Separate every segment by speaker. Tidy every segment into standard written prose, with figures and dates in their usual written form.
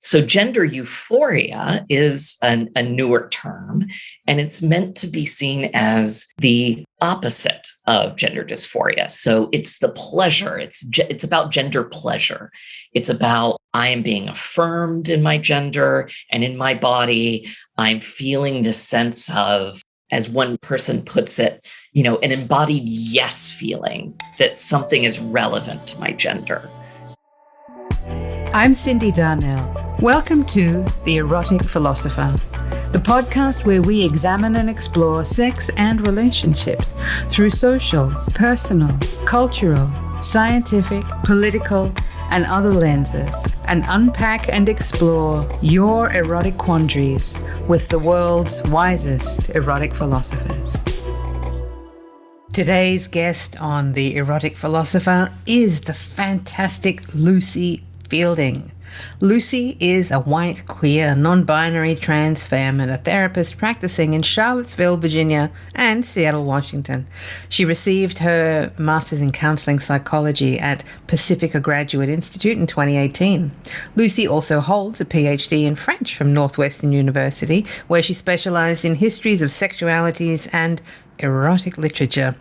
Speaker 1: So gender euphoria is a newer term, and it's meant to be seen as the opposite of gender dysphoria. So it's the pleasure. It's about gender pleasure. It's about I am being affirmed in my gender and in my body. I'm feeling this sense of, as one person puts it, an embodied yes feeling that something is relevant to my gender.
Speaker 2: I'm Cindy Darnell. Welcome to The Erotic Philosopher, the podcast where we examine and explore sex and relationships through social, personal, cultural, scientific, political, and other lenses, and unpack and explore your erotic quandaries with the world's wisest erotic philosophers. Today's guest on The Erotic Philosopher is the fantastic Lucie Fielding. Lucie is a white, queer, non-binary trans femme and a therapist practicing in Charlottesville, Virginia and Seattle, Washington. She received her Master's in Counseling Psychology at Pacifica Graduate Institute in 2018. Lucie also holds a PhD in French from Northwestern University, where she specialized in histories of sexualities and erotic literature.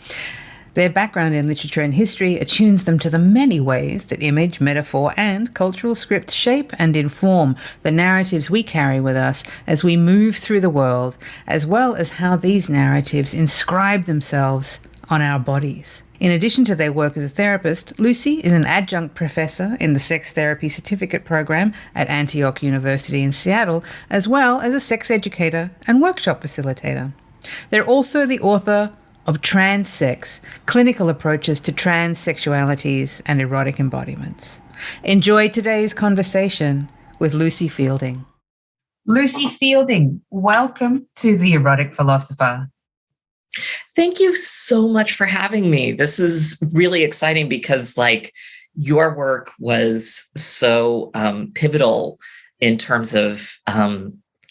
Speaker 2: Their background in literature and history attunes them to the many ways that image, metaphor, and cultural script shape and inform the narratives we carry with us as we move through the world, as well as how these narratives inscribe themselves on our bodies. In addition to their work as a therapist, Lucie is an adjunct professor in the Sex Therapy Certificate Program at Antioch University in Seattle, as well as a sex educator and workshop facilitator. They're also the author of Trans Sex, Clinical Approaches to Trans Sexualities and Erotic Embodiments. Enjoy today's conversation with Lucie Fielding. Lucie Fielding, welcome to The Erotic Philosopher.
Speaker 1: Thank you so much for having me. This is really exciting because your work was so pivotal in terms of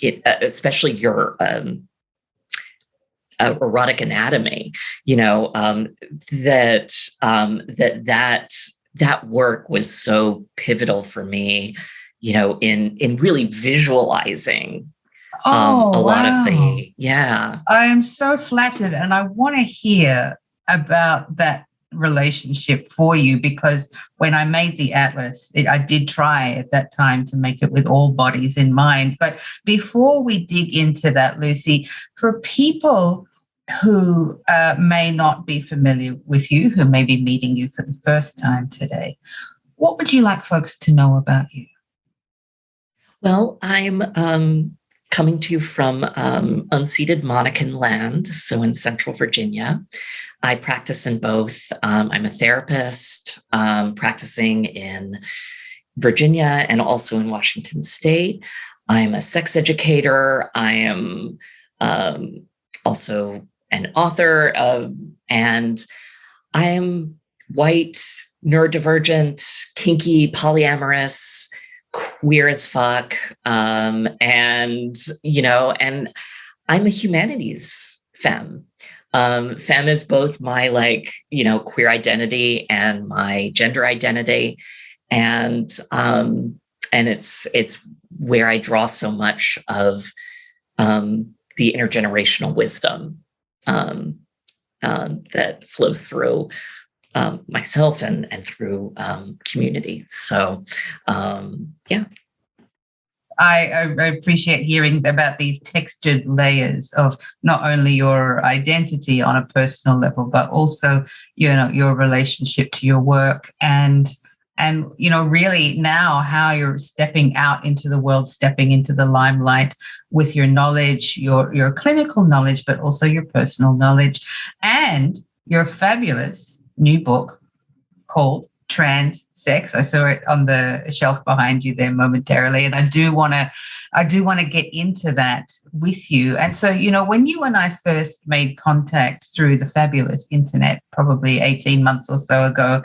Speaker 1: it, especially your erotic anatomy, that work was so pivotal for me, in really visualizing a lot of the, yeah.
Speaker 2: I am so flattered, and I want to hear about that relationship for you, because when I made the atlas, I did try at that time to make it with all bodies in mind. But before we dig into that, Lucie, for people who may not be familiar with you, who may be meeting you for the first time today, what would you like folks to know about you?
Speaker 1: Well, I'm coming to you from unceded Monacan land, so in Central Virginia. I practice in both. I'm a therapist practicing in Virginia and also in Washington State. I'm a sex educator. I am also an author, and I am white, neurodivergent, kinky, polyamorous, queer as fuck, and I'm a humanities femme. Femme is both my queer identity and my gender identity, and it's where I draw so much of the intergenerational wisdom that flows through myself and through community. So, yeah.
Speaker 2: I appreciate hearing about these textured layers of not only your identity on a personal level, but also, your relationship to your work and really now how you're stepping out into the world, stepping into the limelight with your knowledge, your clinical knowledge, but also your personal knowledge, and your fabulous new book called Trans Sex. I saw it on the shelf behind you there momentarily, and I do want to get into that with you. And so, when you and I first made contact through the fabulous internet, probably 18 months or so ago,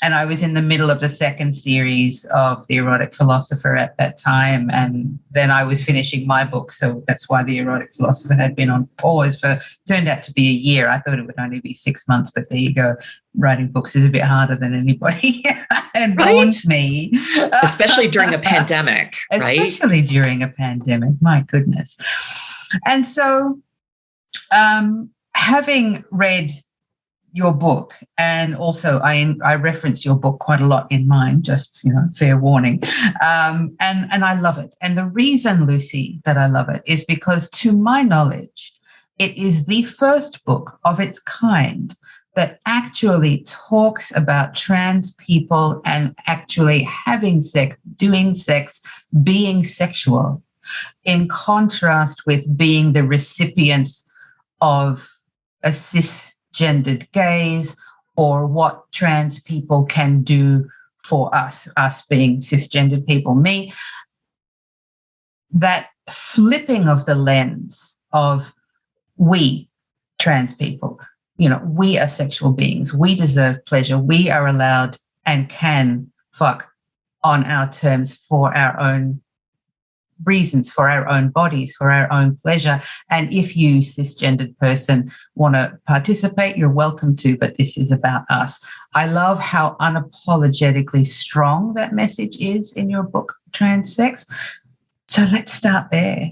Speaker 2: And I was in the middle of the second series of The Erotic Philosopher at that time. And then I was finishing my book. So that's why The Erotic Philosopher had been on pause turned out to be a year. I thought it would only be 6 months, but there you go. Writing books is a bit harder than anybody and warns me.
Speaker 1: Especially during a pandemic, right?
Speaker 2: Especially during a pandemic, my goodness. And so having read your book, and also I reference your book quite a lot in mine, just, fair warning. And I love it. And the reason, Lucie, that I love it is because, to my knowledge, it is the first book of its kind that actually talks about trans people and actually having sex, doing sex, being sexual, in contrast with being the recipients of a cisgendered gaze, or what trans people can do for us being cisgendered people, me. That flipping of the lens of we trans people, we are sexual beings, we deserve pleasure, we are allowed and can fuck on our terms for our own reasons, for our own bodies, for our own pleasure. And if you, cisgendered person, want to participate, you're welcome to, but this is about us. I love how unapologetically strong that message is in your book, Trans Sex. So let's start there.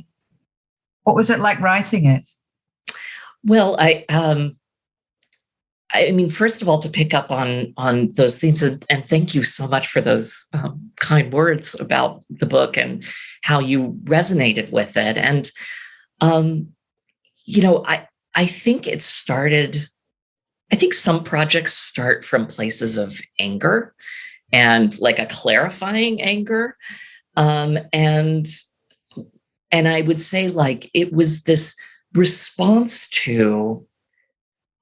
Speaker 2: What was it like writing it?
Speaker 1: Well, I mean, first of all, to pick up on those themes, and thank you so much for those kind words about the book and how you resonated with it. And, I think it started, I think some projects start from places of anger and like a clarifying anger. And I would say, like, it was this response to,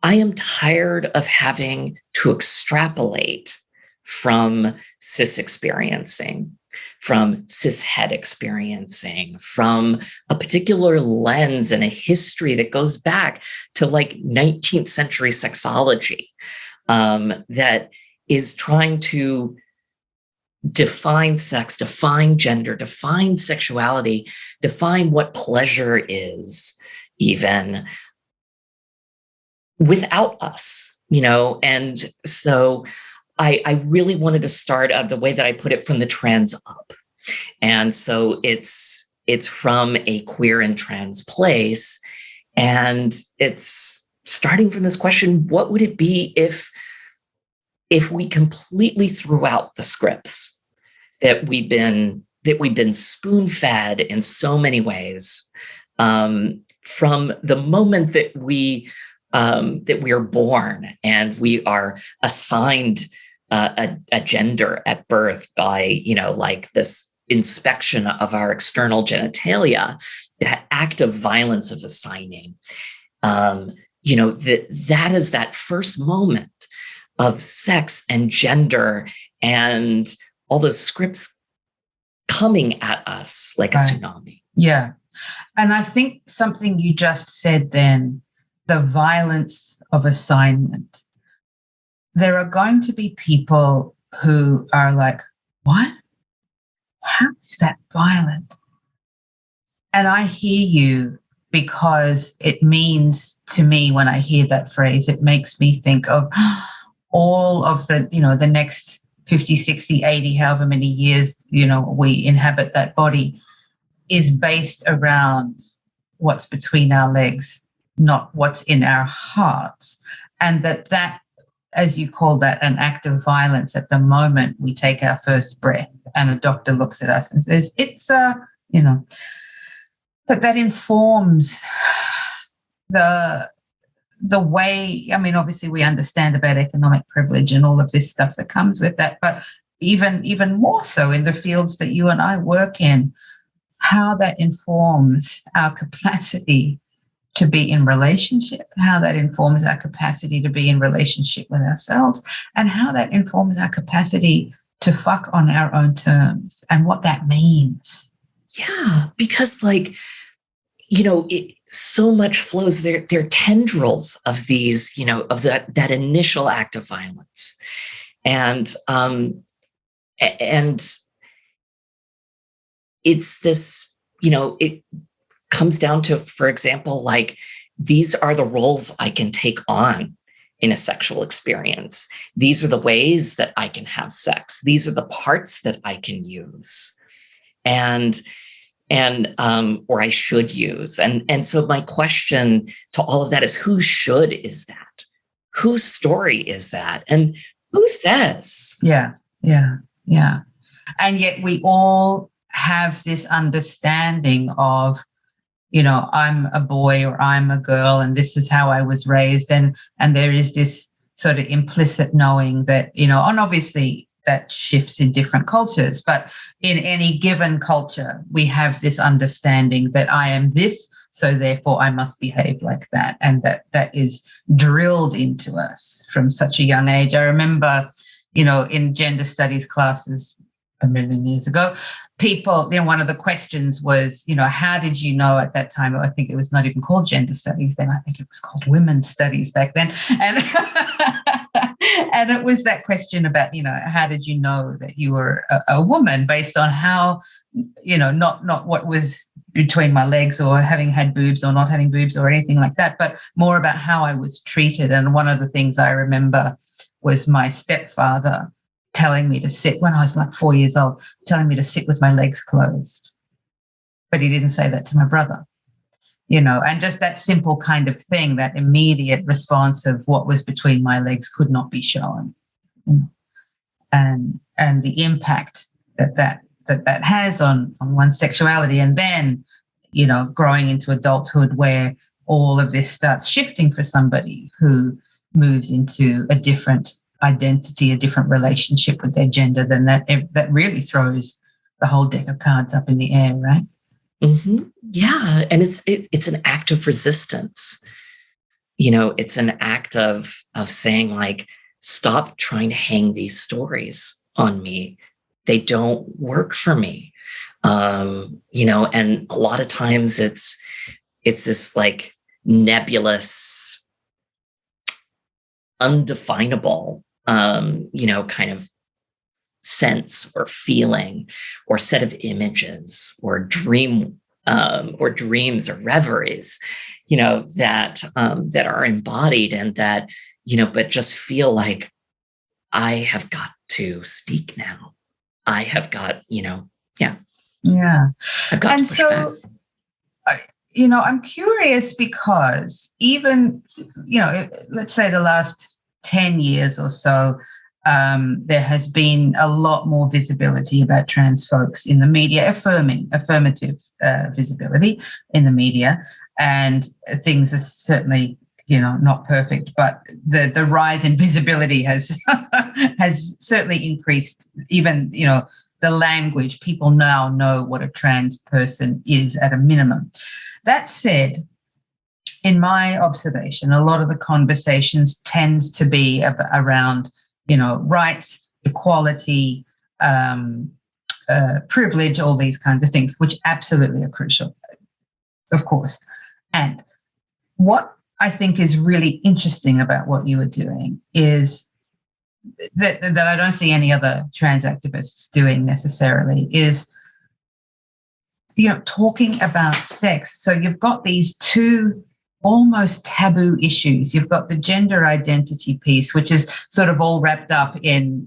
Speaker 1: I am tired of having to extrapolate from cis experiencing, from cis het experiencing, from a particular lens and a history that goes back to like 19th century sexology, that is trying to define sex, define gender, define sexuality, define what pleasure is, even without us, and so I really wanted to start the way that I put it, from the trans up. And so it's from a queer and trans place, and it's starting from this question: what would it be if we completely threw out the scripts that we've been spoon-fed in so many ways, from the moment that we are born and we are assigned a gender at birth by, like this inspection of our external genitalia, that act of violence of assigning, that is that first moment of sex and gender and all those scripts coming at us like a tsunami.
Speaker 2: Yeah. And I think something you just said then, the violence of assignment. There are going to be people who are like, what? How is that violent? And I hear you, because it means to me, when I hear that phrase, it makes me think of all of the, the next 50, 60, 80, however many years, we inhabit that body, is based around what's between our legs, not what's in our hearts. And that, as you call that, an act of violence at the moment we take our first breath and a doctor looks at us and says, it's that informs the way, I mean, obviously we understand about economic privilege and all of this stuff that comes with that, but even more so in the fields that you and I work in, how that informs our capacity to be in relationship, how that informs our capacity to be in relationship with ourselves, and how that informs our capacity to fuck on our own terms and what that means.
Speaker 1: Yeah, because so much flows. They're tendrils of these, of that initial act of violence. And and it's this, it comes down to, for example, like, these are the roles I can take on in a sexual experience. These are the ways that I can have sex. These are the parts that I can use. And or I should use. And so my question to all of that is, whose should is that? Whose story is that? And who says?
Speaker 2: Yeah, yeah, yeah. And yet we all have this understanding of, I'm a boy or I'm a girl, and this is how I was raised. And there is this sort of implicit knowing that, and obviously that shifts in different cultures, but in any given culture, we have this understanding that I am this, so therefore I must behave like that. And that is drilled into us from such a young age. I remember, in gender studies classes a million years ago, people, one of the questions was, how did you know at that time? I think it was not even called gender studies then. I think it was called women's studies back then. And and it was that question about, how did you know that you were a woman based on how, not what was between my legs or having had boobs or not having boobs or anything like that, but more about how I was treated. And one of the things I remember was my stepfather telling me to sit when I was like 4 years old, telling me to sit with my legs closed. But he didn't say that to my brother, and just that simple kind of thing, that immediate response of what was between my legs could not be shown, and the impact that has on one's sexuality. And then, growing into adulthood where all of this starts shifting for somebody who moves into a different identity, a different relationship with their gender, then that really throws the whole deck of cards up in the air, right?
Speaker 1: Mm-hmm. Yeah. And it's an act of resistance. It's an act of saying, like, stop trying to hang these stories on me. They don't work for me. And a lot of times it's this like nebulous, undefinable, kind of sense or feeling or set of images or dreams or reveries, that are embodied and that, but just feel like, I have got to speak now. I have got, yeah. I've got
Speaker 2: and
Speaker 1: to push
Speaker 2: so
Speaker 1: back.
Speaker 2: I'm curious because even, let's say the last 10 years or so, there has been a lot more visibility about trans folks in the media, affirmative visibility in the media. And things are certainly, not perfect, but the rise in visibility has has certainly increased. Even, the language, people now know what a trans person is at a minimum. That said, in my observation, a lot of the conversations tend to be around, rights, equality, privilege, all these kinds of things, which absolutely are crucial, of course. And what I think is really interesting about what you are doing is that I don't see any other trans activists doing necessarily is, talking about sex. So you've got these two almost taboo issues. You've got the gender identity piece, which is sort of all wrapped up in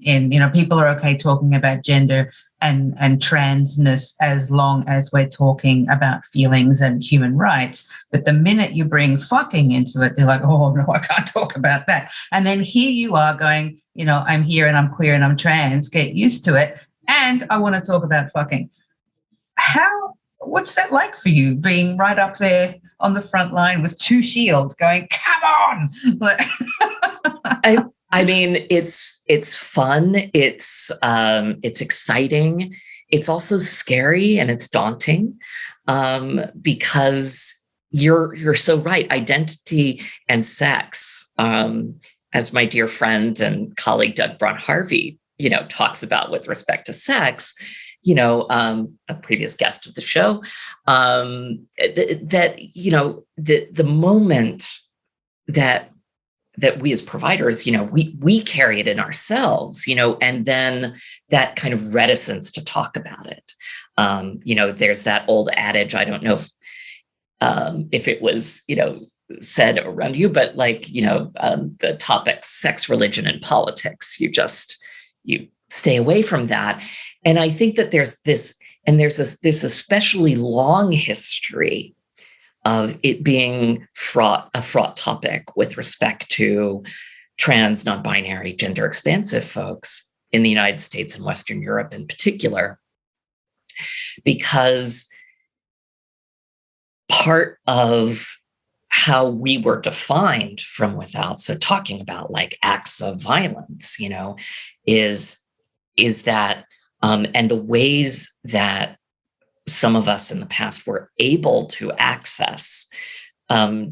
Speaker 2: people are okay talking about gender and transness as long as we're talking about feelings and human rights. But the minute you bring fucking into it, they're like, oh no, I can't talk about that. And then here you are going, I'm here and I'm queer and I'm trans, get used to it. And I want to talk about fucking. What's that like for you, being right up there on the front line with two shields going, come on?
Speaker 1: I mean, it's fun. It's exciting. It's also scary and it's daunting, because you're so right. Identity and sex, as my dear friend and colleague Doug Braun-Harvey, talks about with respect to sex. A previous guest of the show, that the moment that that we as providers, we carry it in ourselves, and then that kind of reticence to talk about it. There's that old adage, I don't know if it was, said around you, but the topics, sex, religion, and politics, you stay away from that. And I think that there's this especially long history of it being a fraught topic with respect to trans, non-binary, gender expansive folks in the United States and Western Europe in particular, because part of how we were defined from without, so talking about like acts of violence, is that, and the ways that some of us in the past were able to access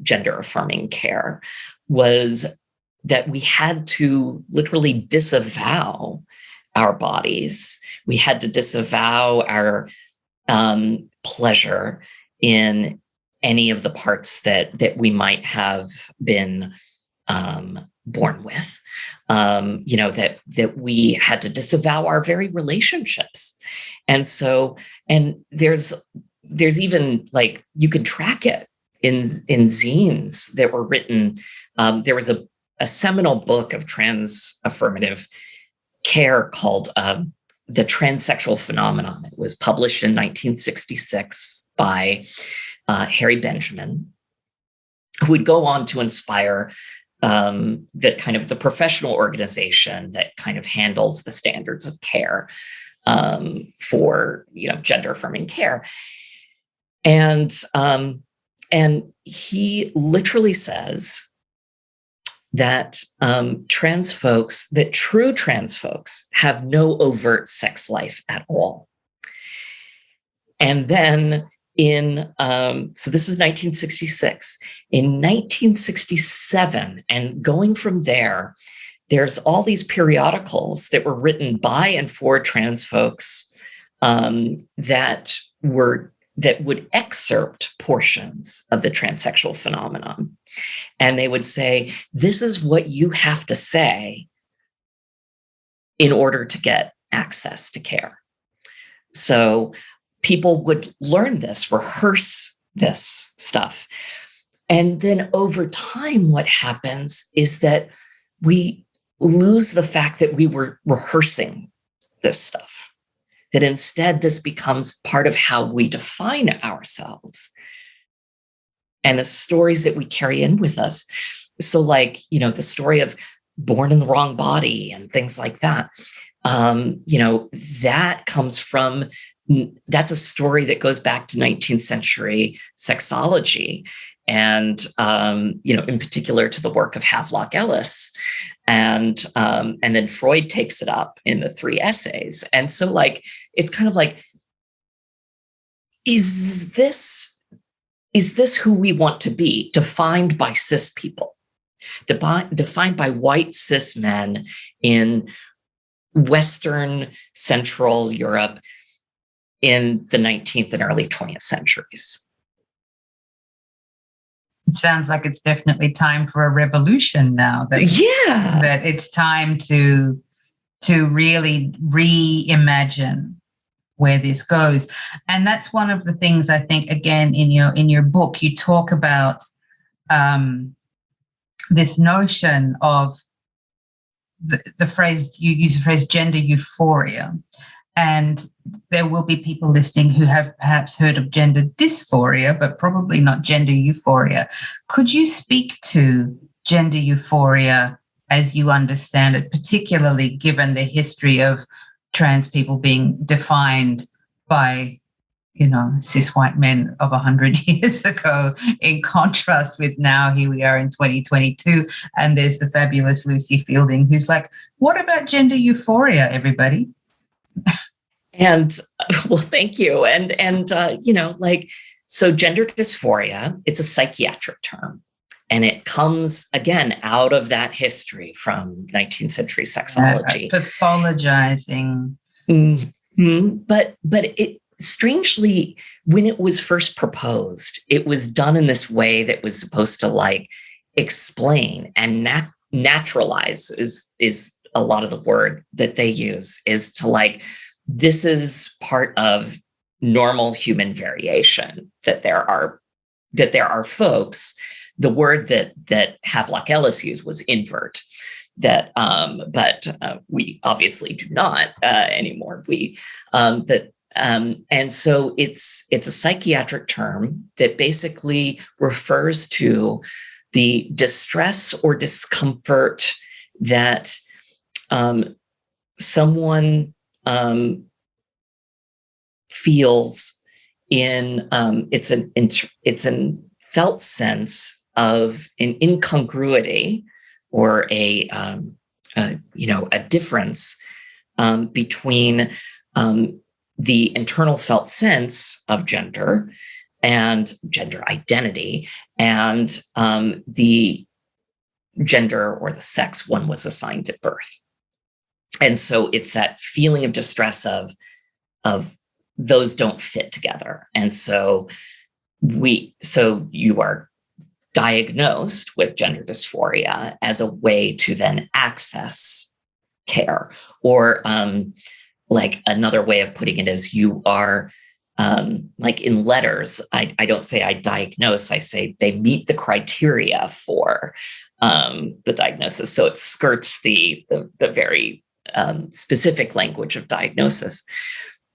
Speaker 1: gender affirming care was that we had to literally disavow our bodies. We had to disavow our pleasure in any of the parts that we might have been born with, that we had to disavow our very relationships. And so, and there's even like, you can track it in zines that were written. There was a seminal book of trans affirmative care called The Transsexual Phenomenon. It was published in 1966 by Harry Benjamin, who would go on to inspire the professional organization that kind of handles the standards of care for gender affirming care. And he literally says that true trans folks have no overt sex life at all. And then so this is 1966. In 1967, and going from there, there's all these periodicals that were written by and for trans folks that would excerpt portions of the transsexual phenomenon. And they would say, this is what you have to say in order to get access to care. So people would learn this, rehearse this stuff. And then over time, what happens is that we lose the fact that we were rehearsing this stuff, that instead this becomes part of how we define ourselves and the stories that we carry in with us. So the story of born in the wrong body and things like that, that comes from, that's a story that goes back to 19th century sexology. And, in particular to the work of Havelock Ellis. And then Freud takes it up in the 3 essays. And so it's kind of like, is this who we want to be, defined by cis people, defined by white cis men in Western Central Europe in the 19th and early 20th centuries?
Speaker 3: It sounds like it's definitely time for a revolution now. That it's time to really reimagine where this goes. And that's one of the things I think, again, in your book, you talk about this notion of the phrase, you use the phrase gender euphoria. And there will be people listening who have perhaps heard of gender dysphoria, but probably not gender euphoria. Could you speak to gender euphoria as you understand it, particularly given the history of trans people being defined by, cis white men of 100 years ago, in contrast with now, here we are in 2022, and there's the fabulous Lucie Fielding, who's like, what about gender euphoria, everybody?
Speaker 1: And well, thank you. And so gender dysphoria, it's a psychiatric term, and it comes again out of that history from 19th century sexology.
Speaker 3: Pathologizing.
Speaker 1: Mm-hmm. But it strangely, when it was first proposed, it was done in this way that was supposed to explain and naturalize is a lot of the word that they use, is to like, this is part of normal human variation, that there are folks. The word that Havelock Ellis used was invert, but we obviously do not anymore. And so it's a psychiatric term that basically refers to the distress or discomfort that someone feels in it's an felt sense of an incongruity or a difference between the internal felt sense of gender and gender identity and the gender or the sex one was assigned at birth. And so it's that feeling of distress of those don't fit together. And so you are diagnosed with gender dysphoria as a way to then access care. Or like another way of putting it is you are like in letters, I don't say I diagnose, I say they meet the criteria for the diagnosis. So it skirts the very specific language of diagnosis.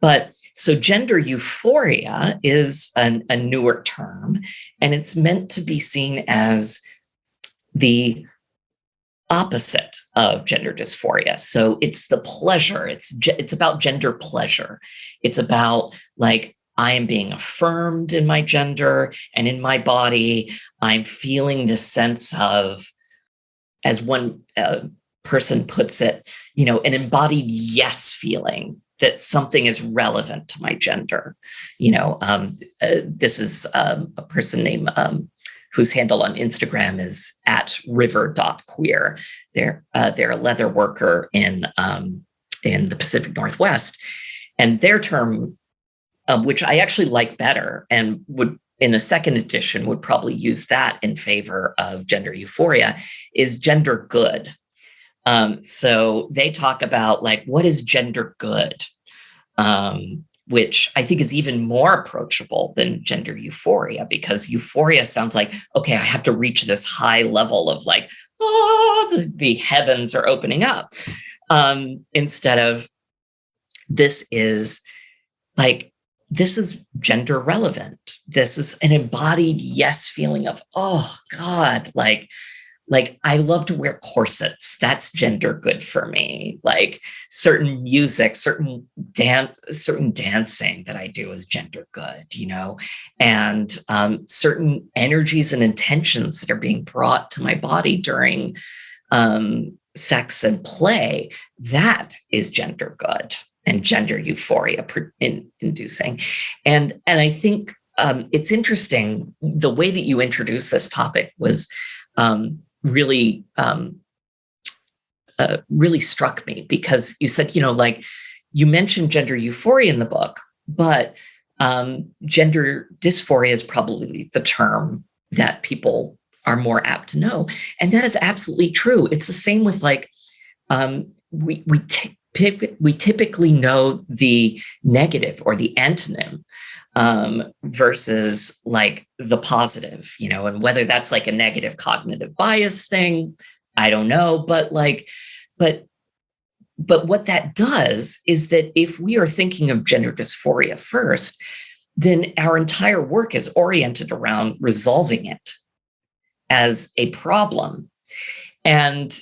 Speaker 1: But so gender euphoria is a newer term, and it's meant to be seen as the opposite of gender dysphoria. So it's the pleasure. It's about gender pleasure. It's about like, I am being affirmed in my gender and in my body. I'm feeling this sense of, as one person puts it, an embodied yes feeling that something is relevant to my gender. This is a person named whose handle on Instagram is @river.queer. They're a leather worker in the Pacific Northwest, and their term, which I actually like better, and would in a second edition would probably use that in favor of gender euphoria, is gender good. So they talk about like, what is gender good? Which I think is even more approachable than gender euphoria, because euphoria sounds like, okay, I have to reach this high level of like, the heavens are opening up. Instead of, this is gender relevant. This is an embodied yes feeling of, oh God, like I love to wear corsets. That's gender good for me. Like certain music, certain dancing that I do is gender good, and certain energies and intentions that are being brought to my body during sex and play, that is gender good and gender euphoria inducing. And I think it's interesting, the way that you introduced this topic was really struck me, because you said, you mentioned gender euphoria in the book, but gender dysphoria is probably the term that people are more apt to know. And that is absolutely true. It's the same with like, we typically know the negative or the antonym versus like the positive, and whether that's like a negative cognitive bias thing, I don't know, but what that does is that if we are thinking of gender dysphoria first, then our entire work is oriented around resolving it as a problem. And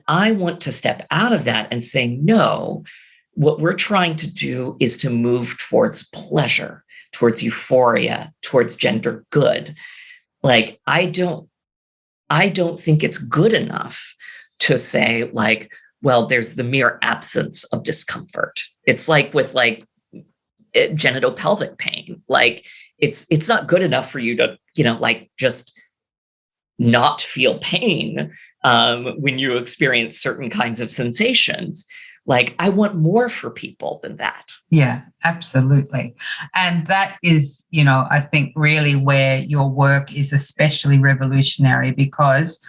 Speaker 1: I want to step out of that and say, no, what we're trying to do is to move towards pleasure, towards euphoria, towards gender good. Like, I don't think it's good enough to say like, well, there's the mere absence of discomfort. It's like with like genital pelvic pain. Like it's not good enough for you to, like just not feel pain when you experience certain kinds of sensations. Like, I want more for people than that.
Speaker 3: Yeah, absolutely. And that is, I think really where your work is especially revolutionary, because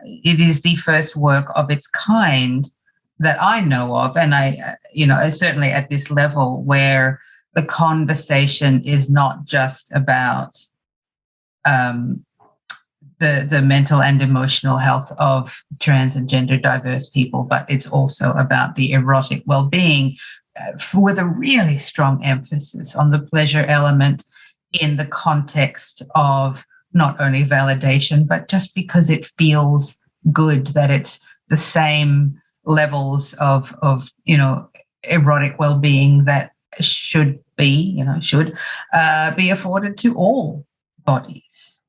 Speaker 3: it is the first work of its kind that I know of. And I, certainly at this level where the conversation is not just about the mental and emotional health of trans and gender diverse people, but it's also about the erotic well-being with a really strong emphasis on the pleasure element in the context of not only validation, but just because it feels good, that it's the same levels of erotic well-being that should be afforded to all bodies,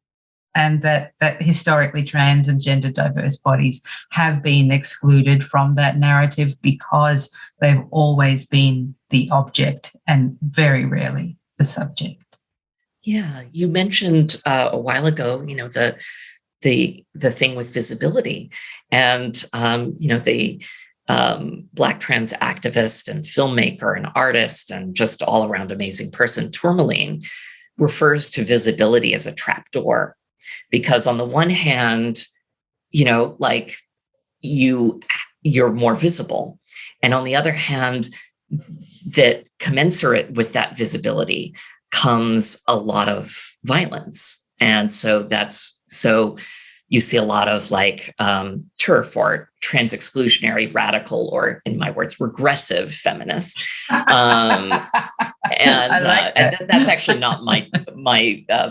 Speaker 3: and that historically trans and gender diverse bodies have been excluded from that narrative because they've always been the object and very rarely the subject.
Speaker 1: Yeah, you mentioned a while ago, the thing with visibility, and the Black trans activist and filmmaker and artist and just all around amazing person, Tourmaline, refers to visibility as a trapdoor, because on the one hand, you're more visible, and on the other hand, that commensurate with that visibility comes a lot of violence. And so you see a lot of TERF, or trans exclusionary radical, or in my words, regressive feminists. And that's actually not my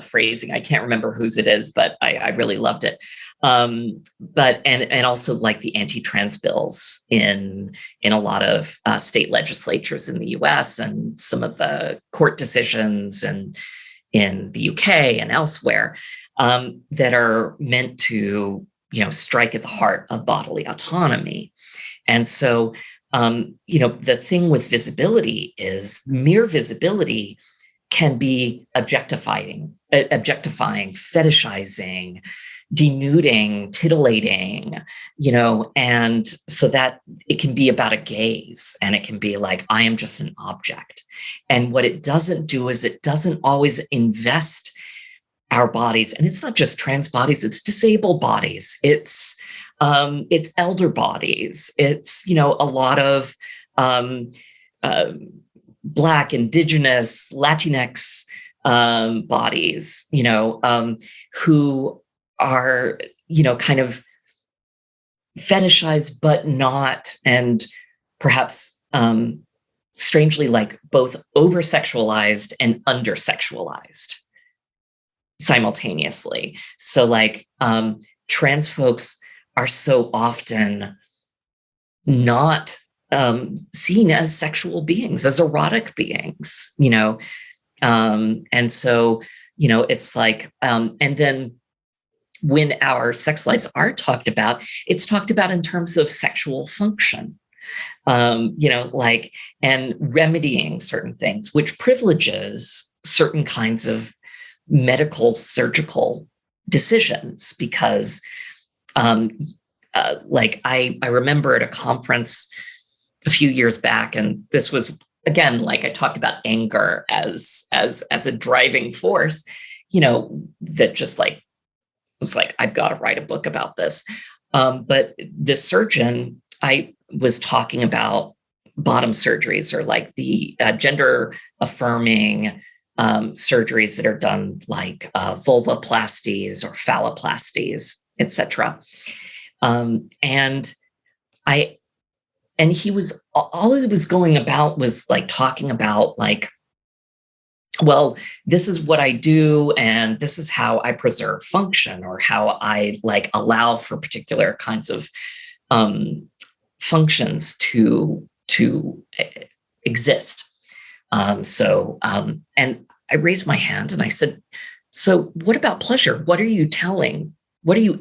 Speaker 1: phrasing. I can't remember whose it is, but I really loved it. But also the anti-trans bills in a lot of state legislatures in the US, and some of the court decisions and in the UK and elsewhere that are meant to strike at the heart of bodily autonomy. And so the thing with visibility is mere visibility can be objectifying, fetishizing, denuding, titillating, and so that it can be about a gaze, and it can be like, I am just an object. And what it doesn't do is it doesn't always invest our bodies. And it's not just trans bodies, it's disabled bodies. It's elder bodies. It's, a lot of Black, Indigenous, Latinx bodies, who are, kind of fetishized, but not, and perhaps strangely both over-sexualized and under-sexualized simultaneously. So trans folks are so often not seen as sexual beings, as erotic beings, and so, it's and then when our sex lives are talked about, it's talked about in terms of sexual function, and remedying certain things, which privileges certain kinds of medical surgical decisions, because I remember at a conference a few years back, and this was again, I talked about anger as a driving force, that just was I've got to write a book about this. But the surgeon, I was talking about bottom surgeries, or the gender affirming surgeries that are done, vulvoplasties or phalloplasties, etc. And he was, all he was going about was talking about well, this is what I do, and this is how I preserve function, or how I allow for particular kinds of functions to exist. And I raised my hand and I said, so what about pleasure? What are you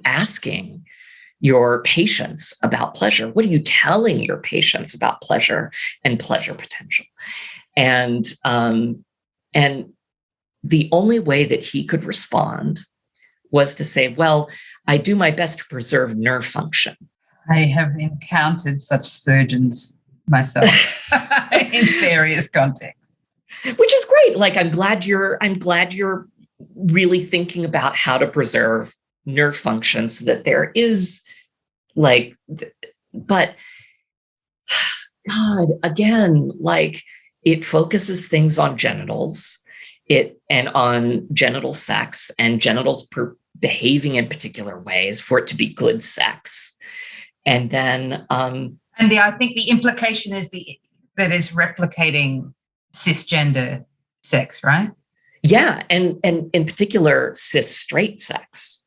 Speaker 1: asking your patients about pleasure? What are you telling your patients about pleasure and pleasure potential? And the only way that he could respond was to say, well, I do my best to preserve nerve function.
Speaker 3: I have encountered such surgeons myself in various contexts.
Speaker 1: Which is great. I'm glad you're really thinking about how to preserve nerve function so that there is like, but God, again, like it focuses things on genitals, and on genital sex and genitals behaving in particular ways for it to be good sex. And then,
Speaker 3: I think the implication is that it's replicating cisgender sex, right?
Speaker 1: Yeah, and in particular, cis straight sex,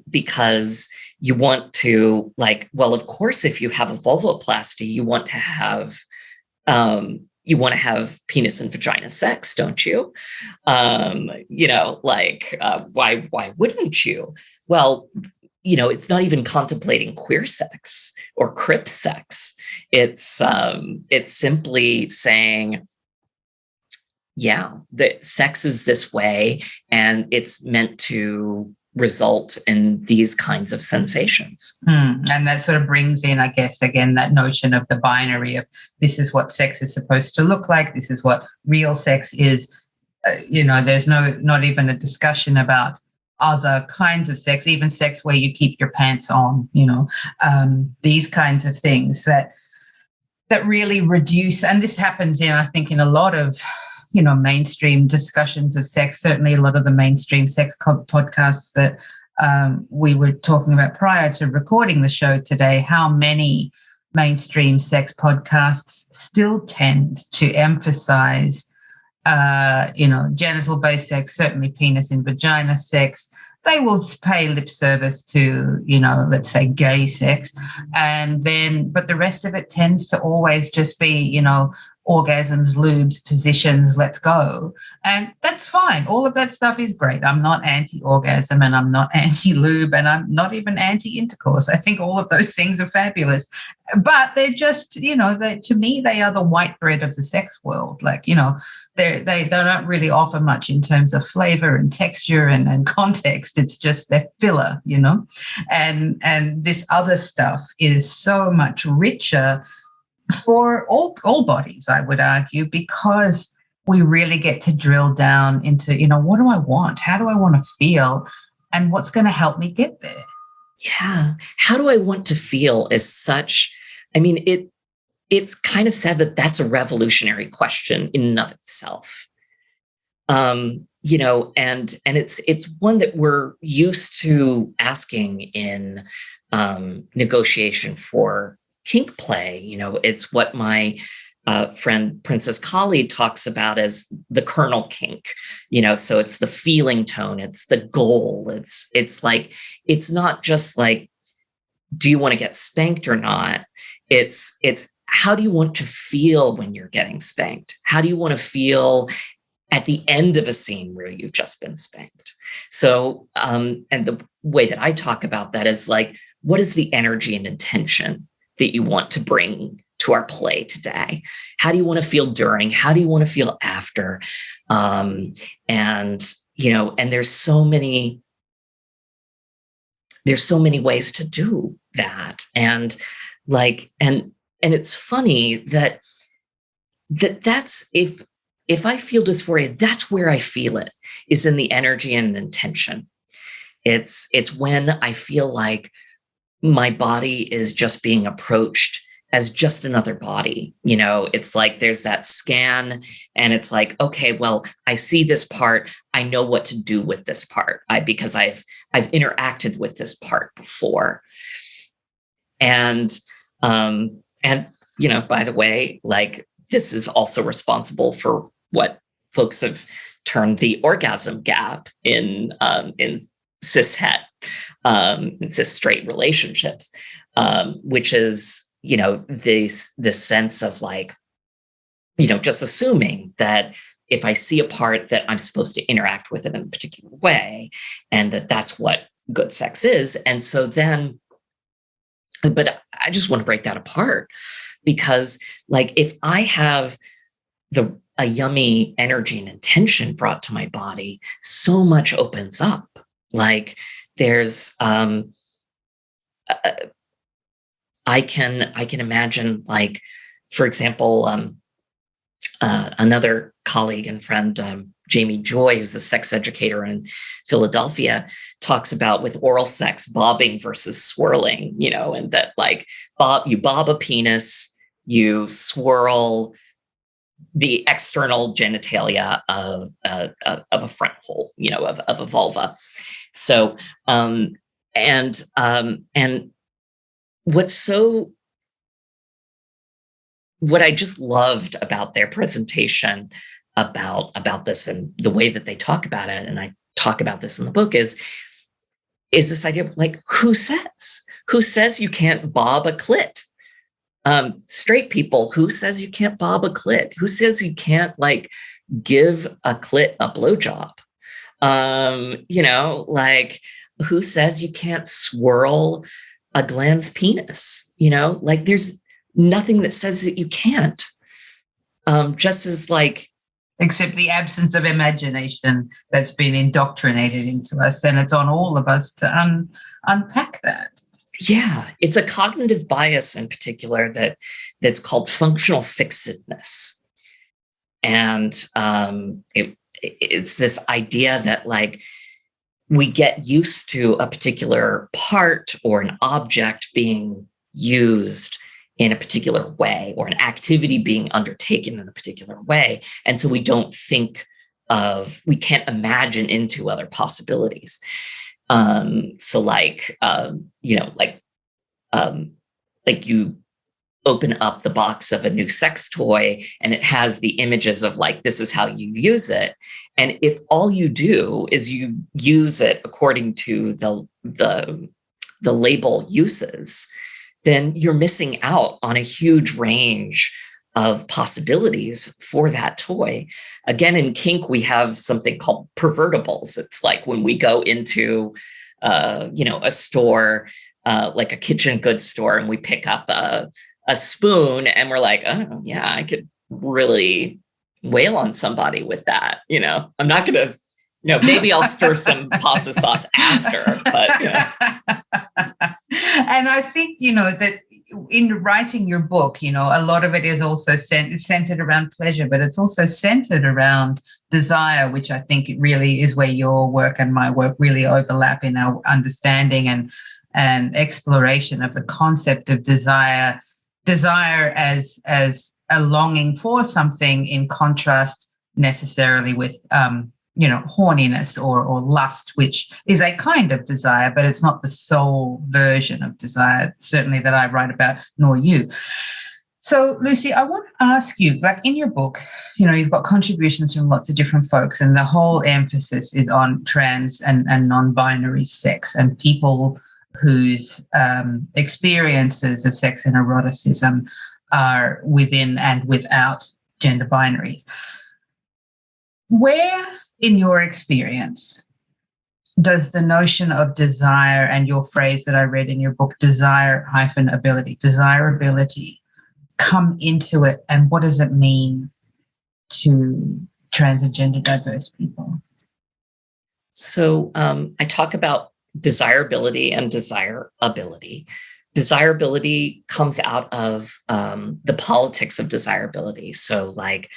Speaker 1: because you want to, like, well, of course, if you have a vulvoplasty, you want to have penis and vagina sex, don't you? Why wouldn't you? Well, it's not even contemplating queer sex or crip sex. It's simply saying, yeah, that sex is this way, and it's meant to result in these kinds of sensations.
Speaker 3: And that sort of brings in, I guess, again, that notion of the binary of this is what sex is supposed to look like. This is what real sex is. There's not even a discussion about other kinds of sex, even sex where you keep your pants on, these kinds of things that really reduce. And this happens I think in a lot of, mainstream discussions of sex, certainly a lot of the mainstream sex podcasts that we were talking about prior to recording the show today, how many mainstream sex podcasts still tend to emphasize, genital-based sex, certainly penis and vagina sex. They will pay lip service to, let's say gay sex. But the rest of it tends to always just be, orgasms, lubes, positions, let's go. And that's fine. All of that stuff is great. I'm not anti-orgasm, and I'm not anti-lube, and I'm not even anti-intercourse. I think all of those things are fabulous. But they're just, to me, they are the white bread of the sex world. Like, they don't really offer much in terms of flavor and texture and context. It's just they're filler, and this other stuff is so much richer for all bodies, I would argue, because we really get to drill down into, what do I want? How do I want to feel? And what's going to help me get there?
Speaker 1: Yeah. How do I want to feel is such, I mean, it's kind of sad that that's a revolutionary question in and of itself. And it's one that we're used to asking in negotiation for kink play. It's what my friend Princess Kali talks about as the kernel kink. So it's the feeling tone, it's the goal. It's like, it's not just like, do you want to get spanked or not? It's how do you want to feel when you're getting spanked? How do you want to feel at the end of a scene where you've just been spanked? So, and the way that I talk about that is like, what is the energy and intention that you want to bring to our play today? How do you want to feel during? How do you want to feel after? And there's so many ways to do that. And it's funny that's if I feel dysphoria, that's where I feel it, is in the energy and intention. It's when I feel like my body is just being approached as just another body. It's like there's that scan, and it's like, okay, well, I see this part. I know what to do with this part because I've interacted with this part before. And by the way, like, this is also responsible for what folks have termed the orgasm gap in cishet, cis straight relationships, which is, this sense of like, just assuming that if I see a part that I'm supposed to interact with it in a particular way, and that's what good sex is. And so then, but I just want to break that apart, because like, if I have a yummy energy and intention brought to my body, so much opens up. Like there's, I can imagine, like, for example, another colleague and friend, Jamie Joy, who's a sex educator in Philadelphia, talks about with oral sex, bobbing versus swirling, and that like you bob a penis, you swirl the external genitalia of a front hole, of a vulva. So, and what I just loved about their presentation about this and the way that they talk about it, and I talk about this in the book, is this idea of like, who says you can't bob a clit? Straight people, who says you can't bob a clit? Who says you can't like give a clit a blowjob? Like, who says you can't swirl a glans penis? Like there's nothing that says that you can't. Just as like,
Speaker 3: except the absence of imagination that's been indoctrinated into us, and it's on all of us to unpack that.
Speaker 1: Yeah, it's a cognitive bias in particular that's called functional fixedness, and it's this idea that like we get used to a particular part or an object being used in a particular way, or an activity being undertaken in a particular way. And so we can't imagine into other possibilities. So like you open up the box of a new sex toy and it has the images of like, this is how you use it. And if all you do is you use it according to the label uses, then you're missing out on a huge range of possibilities for that toy. Again, in kink, we have something called pervertibles. It's like when we go into, a store, like a kitchen goods store, and we pick up a spoon and we're like, oh yeah, I could really wail on somebody with that. I'm not going to, maybe I'll stir some pasta sauce after, but
Speaker 3: And I think, that in writing your book, a lot of it is also centered around pleasure, but it's also centered around desire, which I think it really is where your work and my work really overlap in our understanding and exploration of the concept of desire as a longing for something, in contrast necessarily with horniness or lust, which is a kind of desire, but it's not the sole version of desire, certainly that I write about, nor you. So, Lucie, I want to ask you, like in your book, you've got contributions from lots of different folks, and the whole emphasis is on trans and non-binary sex and people whose experiences of sex and eroticism are within and without gender binaries. Where, in your experience, does the notion of desire and your phrase that I read in your book, desirability, come into it, and what does it mean to trans and gender diverse people?
Speaker 1: So I talk about desirability and desirability. Desirability comes out of the politics of desirability. So like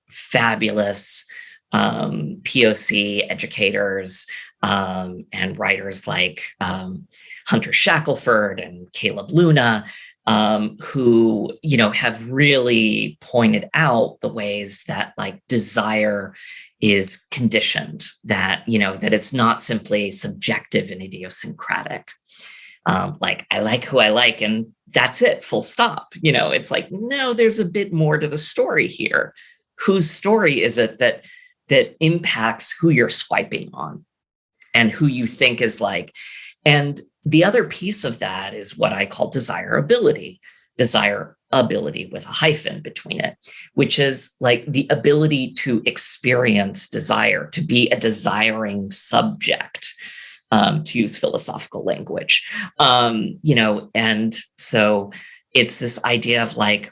Speaker 1: fabulous POC educators and writers like Hunter Shackelford and Caleb Luna, who, have really pointed out the ways that like desire is conditioned, that, that it's not simply subjective and idiosyncratic. Like, I like who I like, and that's it, full stop. It's like, no, there's a bit more to the story here. Whose story is it that impacts who you're swiping on and who you think is like? And the other piece of that is what I call desirability with a hyphen between it, which is like the ability to experience desire, to be a desiring subject, to use philosophical language, and so it's this idea of like,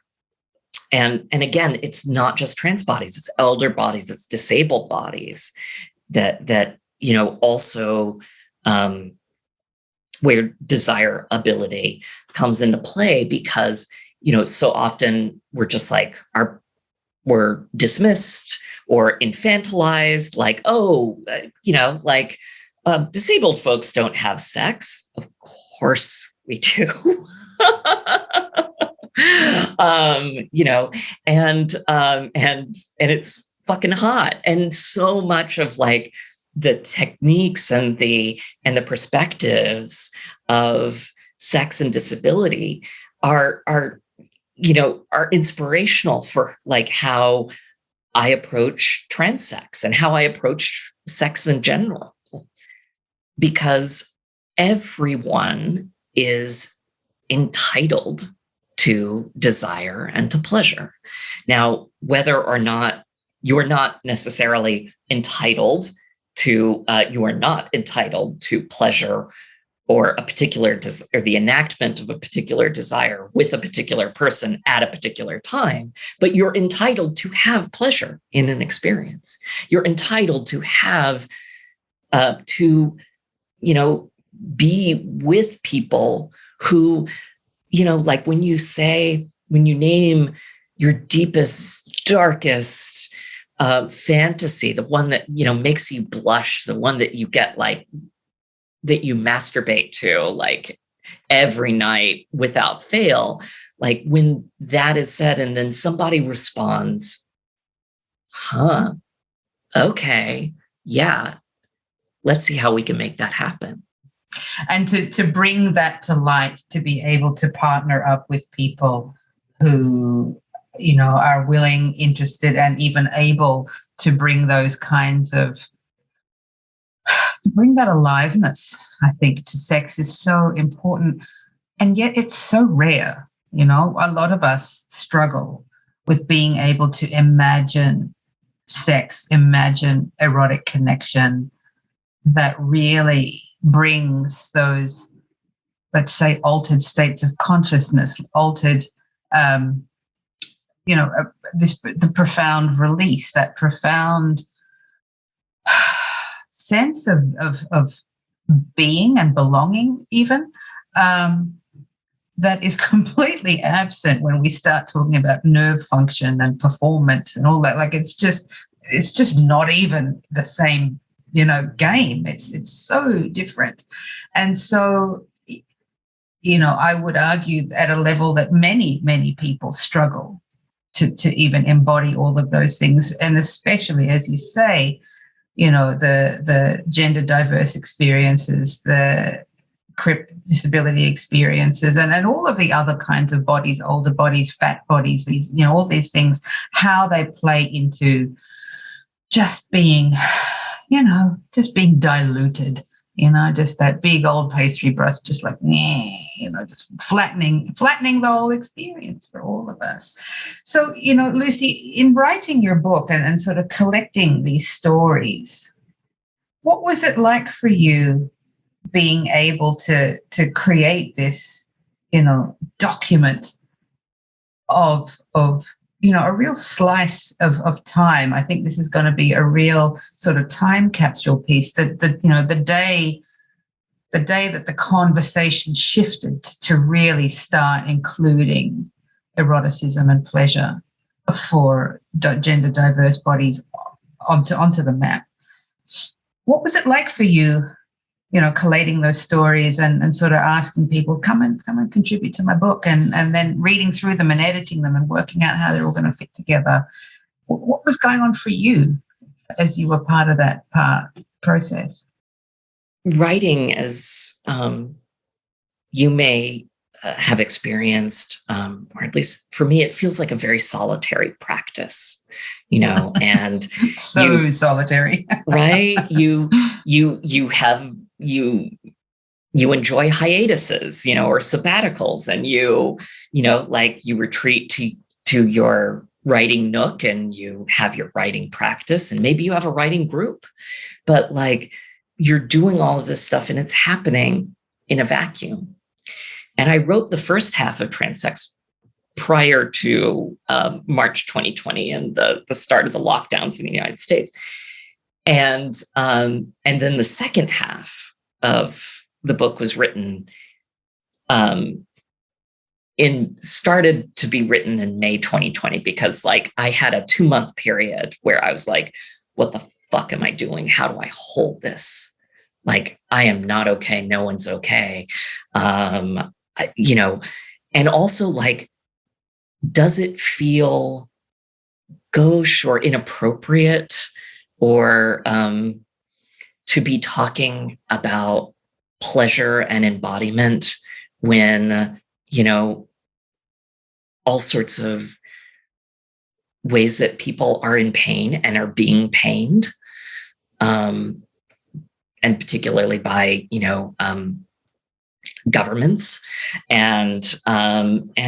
Speaker 1: and again, it's not just trans bodies, it's elder bodies, it's disabled bodies that also where desirability comes into play, because so often we're just like, were dismissed or infantilized, like, oh, disabled folks don't have sex. Of course we do. And it's fucking hot. And so much of like the techniques and the perspectives of sex and disability are inspirational for like how I approach trans sex and how I approach sex in general, because everyone is entitled to desire and to pleasure. Now, whether or not you're not necessarily entitled to, you are not entitled to pleasure or a particular or the enactment of a particular desire with a particular person at a particular time, but you're entitled to have pleasure in an experience. You're entitled to have be with people who, like when you name your deepest, darkest fantasy, the one that, makes you blush, the one that you get like, that you masturbate to like every night without fail, like when that is said and then somebody responds, huh, okay, yeah, let's see how we can make that happen.
Speaker 3: And to bring that to light, to be able to partner up with people who, are willing, interested, and even able to bring those kinds of, to bring that aliveness, I think, to sex is so important. And yet it's so rare. A lot of us struggle with being able to imagine sex, imagine erotic connection that really brings those, let's say, altered states of consciousness, altered, the profound release, that profound sense of being and belonging, even, that is completely absent when we start talking about nerve function and performance and all that. Like it's just not even the same, game. It's so different. And so, I would argue at a level that many, many people struggle to even embody all of those things. And especially, as you say, the gender diverse experiences, the CRIP disability experiences, and all of the other kinds of bodies, older bodies, fat bodies, these, all these things, how they play into just being, just being diluted, just that big old pastry brush, just like, just flattening the whole experience for all of us. So, Lucie, in writing your book and sort of collecting these stories, what was it like for you being able to create this, document of a real slice of time? I think this is going to be a real sort of time capsule piece, that the day that the conversation shifted to really start including eroticism and pleasure for gender diverse bodies onto the map. What was it like for you, collating those stories and sort of asking people, come and contribute to my book, and then reading through them and editing them and working out how they're all going to fit together? What was going on for you as you were part of that process?
Speaker 1: Writing, as you may have experienced, or at least for me, it feels like a very solitary practice, and
Speaker 3: solitary,
Speaker 1: right? You enjoy hiatuses, or sabbaticals, and you retreat to your writing nook and you have your writing practice, and maybe you have a writing group, but like you're doing all of this stuff and it's happening in a vacuum. And I wrote the first half of Transsex prior to March 2020 and the start of the lockdowns in the United States. And then the second half of the book was written started to be written in May 2020, because like I had a 2-month period where I was like, what the fuck am I doing? How do I hold this? Like, I am not okay. No one's okay. You know, and also like, does it feel gauche or inappropriate, or to be talking about pleasure and embodiment when, you know, all sorts of ways that people are in pain and are being pained, and particularly by, you know, governments, and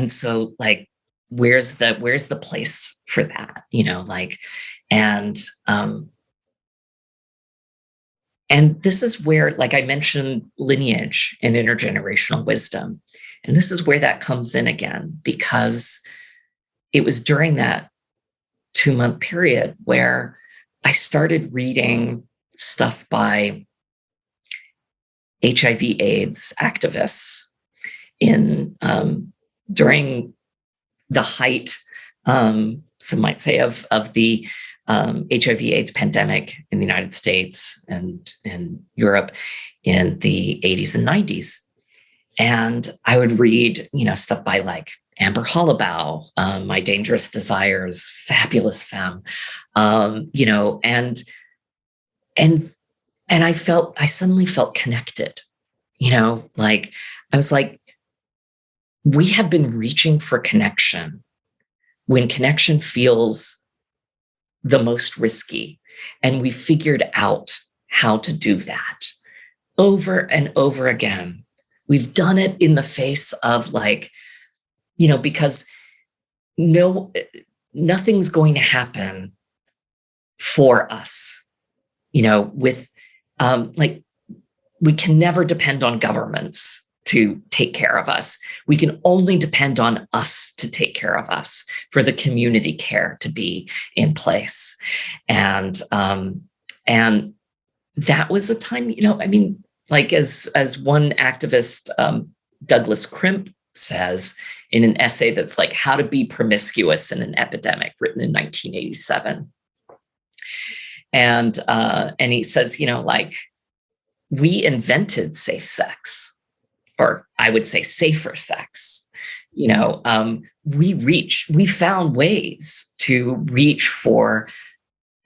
Speaker 1: so like, where's the place for that, you know, like, and this is where, like I mentioned, lineage and intergenerational wisdom, and this is where that comes in again, because it was during that 2-month period where I started reading stuff by HIV/AIDS activists in during the height, some might say, of the HIV/AIDS pandemic in the United States and in Europe in the 80s and 90s. And I would read, you know, stuff by like Amber Hollabaugh, My Dangerous Desires, fabulous femme, you know, and I suddenly felt connected, you know, like I was like, we have been reaching for connection when connection feels the most risky. And we figured out how to do that over and over again. We've done it in the face of like, you know, because nothing's going to happen for us, you know, with like, we can never depend on governments to take care of us. We can only depend on us to take care of us, for the community care to be in place. And that was a time, you know, I mean, like as one activist, Douglas Crimp, says in an essay that's like How to Be Promiscuous in an Epidemic, written in 1987. And he says, you know, like, we invented safe sex, or I would say safer sex. You know, we found ways to reach for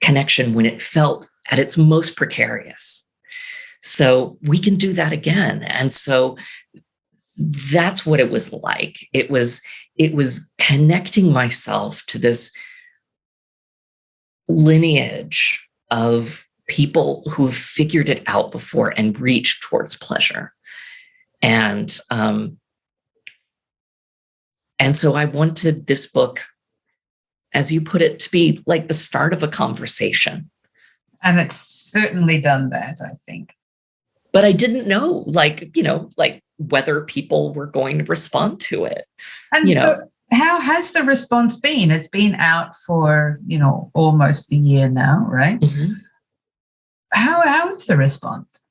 Speaker 1: connection when it felt at its most precarious. So we can do that again. And so that's what it was like. It was connecting myself to this lineage of people who have figured it out before and reached towards pleasure. And so I wanted this book, as you put it, to be like the start of a conversation.
Speaker 3: And it's certainly done that, I think.
Speaker 1: But I didn't know, like, you know, like whether people were going to respond to it.
Speaker 3: And so how has the response been? It's been out for, you know, almost a year now, right? Mm-hmm. How is the response?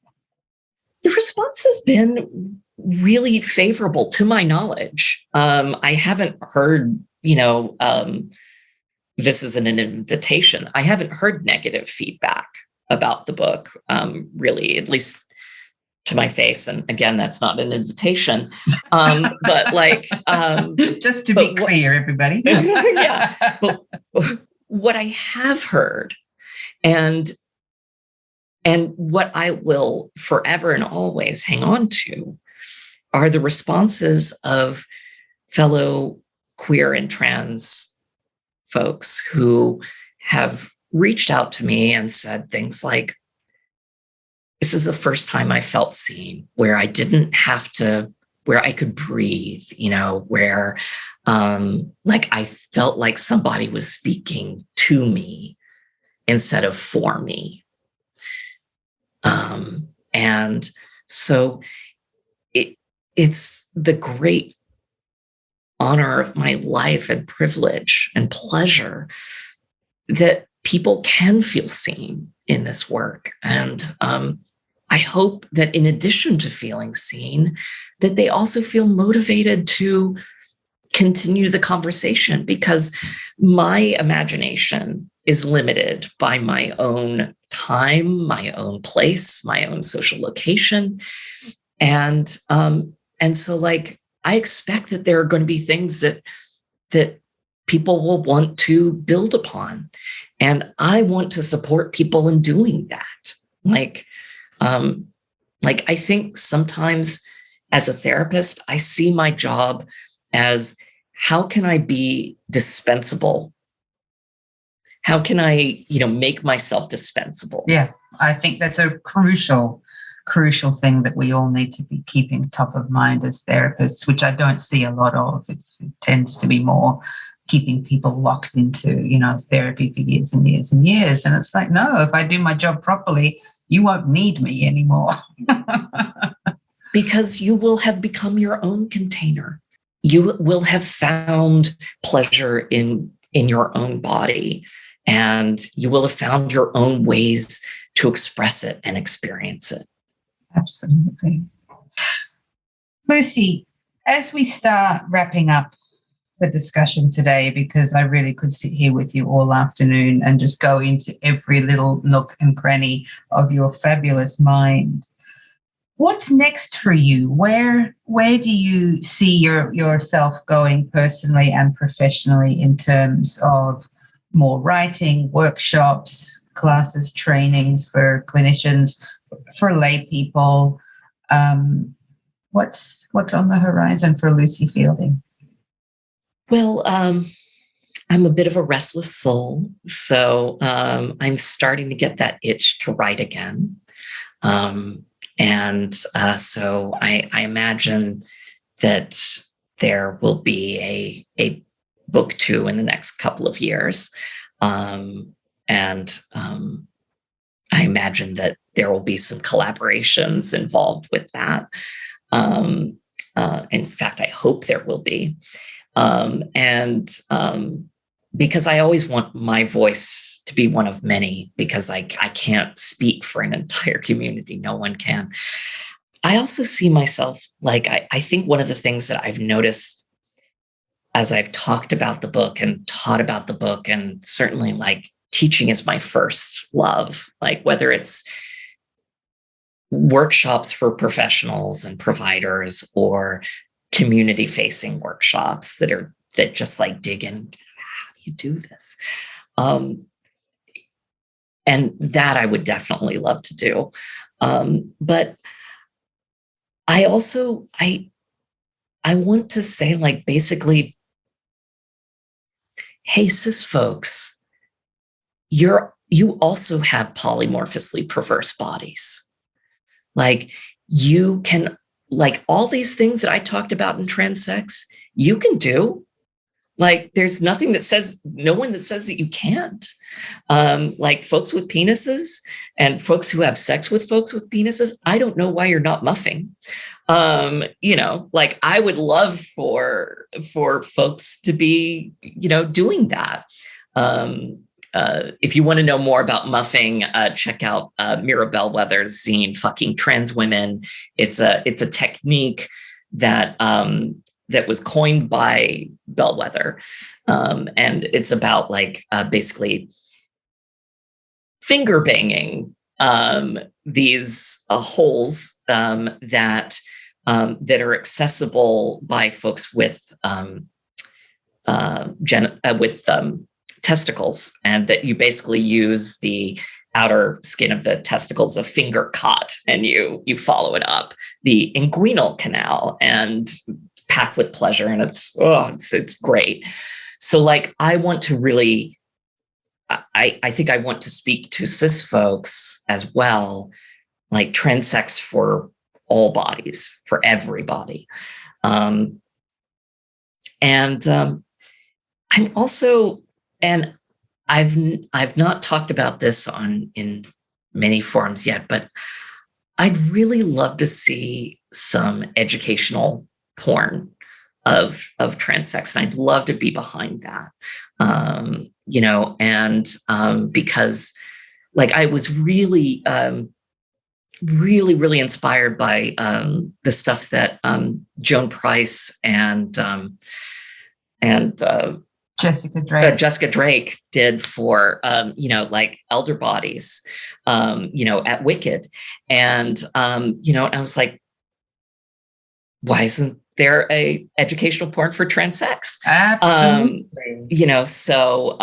Speaker 1: The response has been really favorable, to my knowledge. I haven't heard, you know, this isn't an invitation. I haven't heard negative feedback about the book, really, at least to my face. And again, that's not an invitation. But like,
Speaker 3: just to be clear, everybody.
Speaker 1: Yeah. But what I have heard, and what I will forever and always hang on to, are the responses of fellow queer and trans folks who have reached out to me and said things like, this is the first time I felt seen, where I didn't have to, where I could breathe, you know, where like I felt like somebody was speaking to me instead of for me. And so it's the great honor of my life and privilege and pleasure that people can feel seen in this work. And I hope that in addition to feeling seen, that they also feel motivated to continue the conversation, because my imagination is limited by my own time, my own place, my own social location. And so like, I expect that there are going to be things that people will want to build upon. And I want to support people in doing that. Like I think sometimes as a therapist, I see my job as, how can I be dispensable? How can I, make myself dispensable?
Speaker 3: Yeah, I think that's a crucial thing that we all need to be keeping top of mind as therapists, which I don't see a lot of. It tends to be more keeping people locked into, therapy for years and years and years. And it's like, no, if I do my job properly, you won't need me anymore.
Speaker 1: Because you will have become your own container. You will have found pleasure in your own body, and you will have found your own ways to express it and experience it.
Speaker 3: Absolutely. Lucie, as we start wrapping up the discussion today, because I really could sit here with you all afternoon and just go into every little nook and cranny of your fabulous mind. What's next for you? Where do you see yourself going personally and professionally in terms of more writing, workshops, classes, trainings for clinicians, for lay people? What's on the horizon for Lucie Fielding?
Speaker 1: Well, I'm a bit of a restless soul, so I'm starting to get that itch to write again. So I imagine that there will be a book 2 in the next couple of years. I imagine that there will be some collaborations involved with that. In fact, I hope there will be. Because I always want my voice to be one of many, because I can't speak for an entire community. No one can. I also see myself, like, I think one of the things that I've noticed as I've talked about the book and taught about the book, and certainly like teaching is my first love, like whether it's workshops for professionals and providers or community facing workshops that just like dig in. You do this. And that I would definitely love to do. But I also, I want to say, like, basically, hey, cis folks, you also have polymorphously perverse bodies. Like, you can, like, all these things that I talked about in transsex, you can do. Like, there's no one that says that you can't. Like, folks with penises and folks who have sex with folks with penises, I don't know why you're not muffing. Like, I would love for folks to be, doing that. If you want to know more about muffing, check out Mira Bellwether's zine, Fucking Trans Women. It's a technique that was coined by Bellwether. And it's about basically finger banging these holes that are accessible by folks with testicles, and that you basically use the outer skin of the testicles, a finger cot, and you follow it up the inguinal canal and packed with pleasure, and it's great. So, like, I want to really, I think I want to speak to cis folks as well, like transsex for all bodies, for everybody. I'm also, and I've not talked about this in many forums yet, but I'd really love to see some educational porn of transsex, and I'd love to be behind that. Because, like, I was really really inspired by the stuff that Joan Price and
Speaker 3: Jessica Drake.
Speaker 1: Jessica Drake did for, like elder bodies, at Wicked. And, I was like, why isn't there a educational porn for trans sex?
Speaker 3: Absolutely.
Speaker 1: So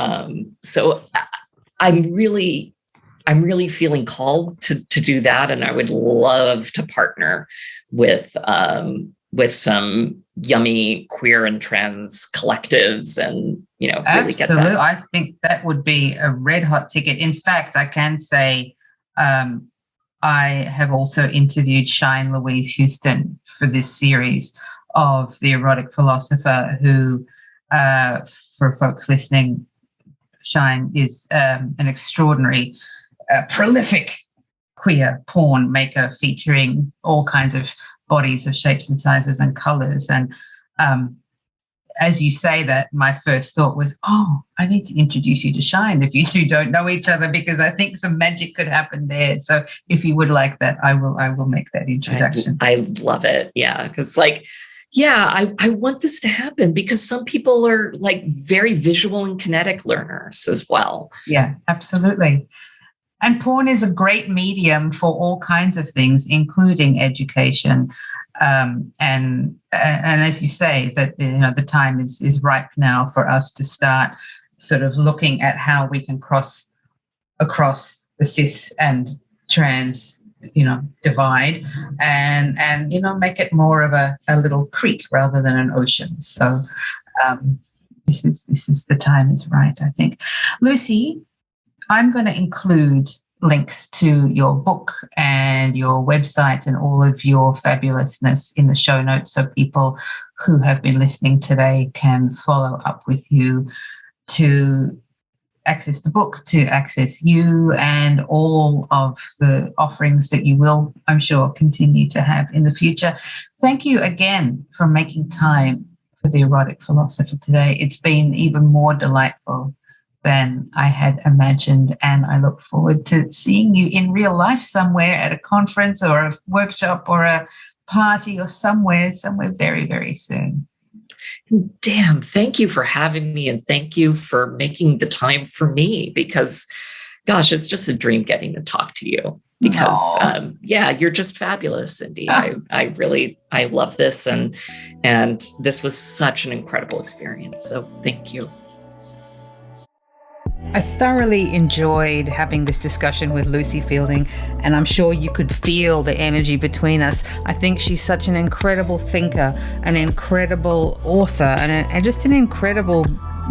Speaker 1: I'm really feeling called to do that. And I would love to partner with some yummy queer and trans collectives and, really get that.
Speaker 3: I think that would be a red hot ticket. In fact, I can say, I have also interviewed Shine Louise Houston for this series of The Erotic Philosopher, who, for folks listening, Shine is an extraordinary, prolific queer porn maker featuring all kinds of bodies of shapes and sizes and colors. And as you say that, my first thought was, I need to introduce you to Shine if you two don't know each other, because I think some magic could happen there. So if you would like that, I will make that introduction.
Speaker 1: I love it. Yeah. Because I want this to happen because some people are like very visual and kinetic learners as well.
Speaker 3: Yeah, absolutely. And porn is a great medium for all kinds of things, including education. And as you say, that the time is ripe now for us to start sort of looking at how we can cross across the cis and trans divide and make it more of a little creek rather than an ocean. So this is the time is right, I think. Lucie, I'm going to include links to your book and your website and all of your fabulousness in the show notes, so people who have been listening today can follow up with you to access the book, to access you and all of the offerings that you will, I'm sure, continue to have in the future. Thank you again for making time for The Erotic Philosopher today. It's been even more delightful than I had imagined, and I look forward to seeing you in real life somewhere at a conference or a workshop or a party or somewhere very, very soon.
Speaker 1: Damn, thank you for having me, and thank you for making the time for me, because gosh, it's just a dream getting to talk to you, because you're just fabulous, Cindy. I love this, and this was such an incredible experience, so thank you.
Speaker 2: I thoroughly enjoyed having this discussion with Lucie Fielding, and I'm sure you could feel the energy between us. I think she's such an incredible thinker, an incredible author, and just an incredible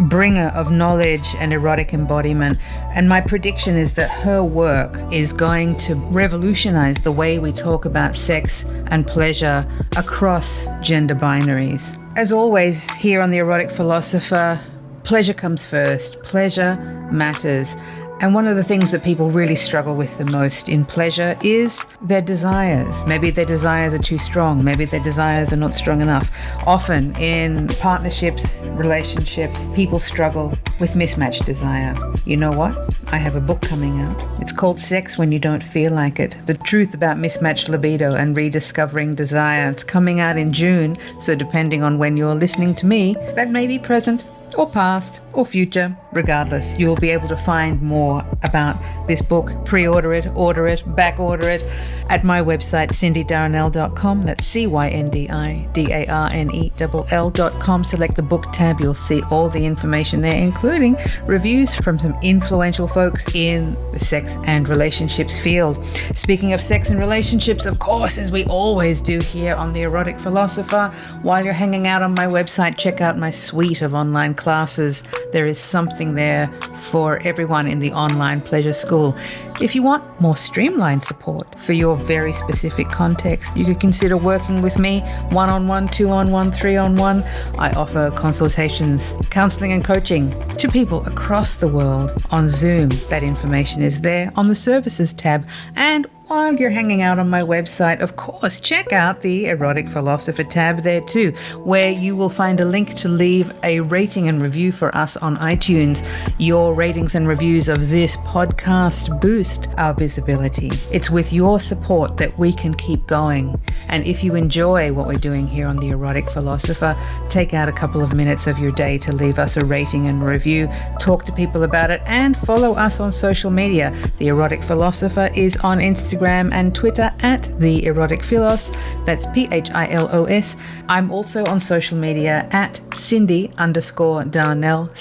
Speaker 2: bringer of knowledge and erotic embodiment. And my prediction is that her work is going to revolutionize the way we talk about sex and pleasure across gender binaries. As always, here on The Erotic Philosopher, pleasure comes first. Pleasure matters. And one of the things that people really struggle with the most in pleasure is their desires. Maybe their desires are too strong. Maybe their desires are not strong enough. Often in partnerships, relationships, people struggle with mismatched desire. You know what? I have a book coming out. It's called Sex When You Don't Feel Like It: The Truth About Mismatched Libido and Rediscovering Desire. It's coming out in June, so depending on when you're listening to me, that may be present or past or future. Regardless, you'll be able to find more about this book. Pre-order it, order it, back order it at my website, cindydarnell.com. That's CyndyDarnell.com. Select the book tab. You'll see all the information there, including reviews from some influential folks in the sex and relationships field. Speaking of sex and relationships, of course, as we always do here on The Erotic Philosopher, while you're hanging out on my website, check out my suite of online classes. There is something there for everyone in the online pleasure school. If you want more streamlined support for your very specific context, you could consider working with me one-on-one, two-on-one, three-on-one. I offer consultations, counseling and coaching to people across the world on Zoom. That information is there on the services tab. And while you're hanging out on my website, of course, check out the Erotic Philosopher tab there too, where you will find a link to leave a rating and review for us on iTunes. Your ratings and reviews of this podcast boost our visibility. It's with your support that we can keep going. And if you enjoy what we're doing here on the Erotic Philosopher, take out a couple of minutes of your day to leave us a rating and review, talk to people about it, and follow us on social media. The Erotic Philosopher is on Instagram and Twitter at The Erotic Philos. That's PHILOS. I'm also on social media at Cindy_Darnell,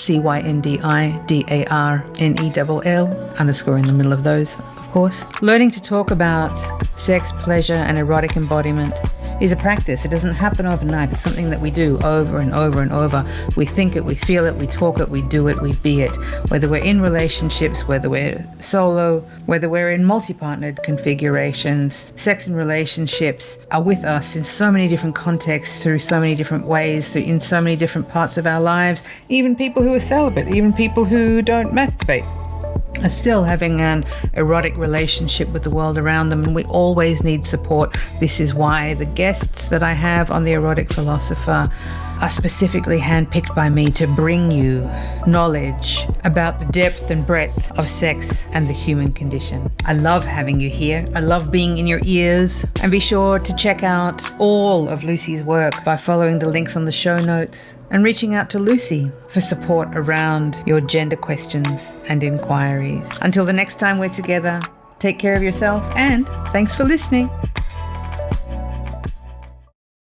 Speaker 2: CYNDIDARNELL, underscore in the middle of those, of course. Learning to talk about sex, pleasure, and erotic embodiment is a practice. It doesn't happen overnight. It's something that we do over and over and over. We think it, we feel it, we talk it, we do it, we be it. Whether we're in relationships, whether we're solo, whether we're in multi-partnered configurations, sex and relationships are with us in so many different contexts, through so many different ways, in so many different parts of our lives. Even people who are celibate, even people who don't masturbate, are still having an erotic relationship with the world around them, and we always need support. This is why the guests that I have on the Erotic Philosopher are specifically handpicked by me to bring you knowledge about the depth and breadth of sex and the human condition. I love having you here. I love being in your ears. And be sure to check out all of Lucie's work by following the links on the show notes and reaching out to Lucie for support around your gender questions and inquiries. Until the next time we're together, take care of yourself, and thanks for listening.